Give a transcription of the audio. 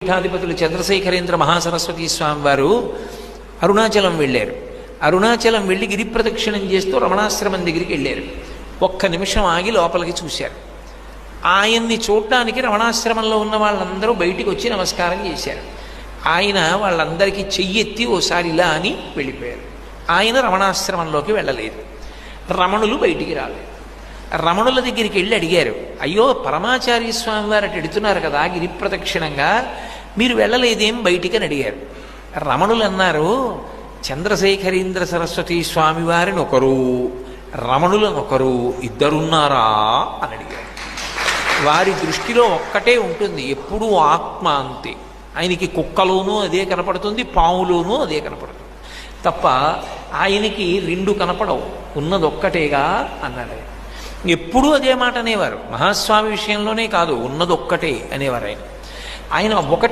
పీఠాధిపతులు చంద్రశేఖరేంద్ర మహాసరస్వతి స్వామి వారు అరుణాచలం వెళ్ళారు. అరుణాచలం వెళ్ళి గిరి ప్రదక్షిణం చేస్తూ రమణాశ్రమం దగ్గరికి వెళ్ళారు. ఒక్క నిమిషం ఆగి లోపలికి చూశారు. ఆయన్ని చూడటానికి రమణాశ్రమంలో ఉన్న వాళ్ళందరూ బయటికి వచ్చి నమస్కారం చేశారు. ఆయన వాళ్ళందరికీ చెయ్యెత్తి ఓసారి ఇలా అని వెళ్ళిపోయారు. ఆయన రమణాశ్రమంలోకి వెళ్ళలేదు. రమణులు బయటికి రాలేదు. రమణుల దగ్గరికి వెళ్ళి అడిగారు, అయ్యో పరమాచార్య స్వామి వారు అటు ఎడుతున్నారు కదా గిరి ప్రదక్షిణంగా, మీరు వెళ్ళలేదేం బయటికి అని అడిగారు. రమణులు అన్నారు, చంద్రశేఖరేంద్ర సరస్వతి స్వామి వారిని ఒకరు, రమణులను ఒకరు, ఇద్దరున్నారా అని అడిగారు. వారి దృష్టిలో ఒక్కటే ఉంటుంది, ఎప్పుడూ ఆత్మ అంతే. ఆయనకి కుక్కలోనూ అదే కనపడుతుంది, పాములోనూ అదే కనపడుతుంది తప్ప ఆయనకి రెండు కనపడవు, ఉన్నదొక్కటేగా అన్నాడు. ఎప్పుడూ అదే మాట అనేవారు. మహాస్వామి విషయంలోనే కాదు, ఉన్నదొక్కటే అనేవారు. ఆయన ఒకటి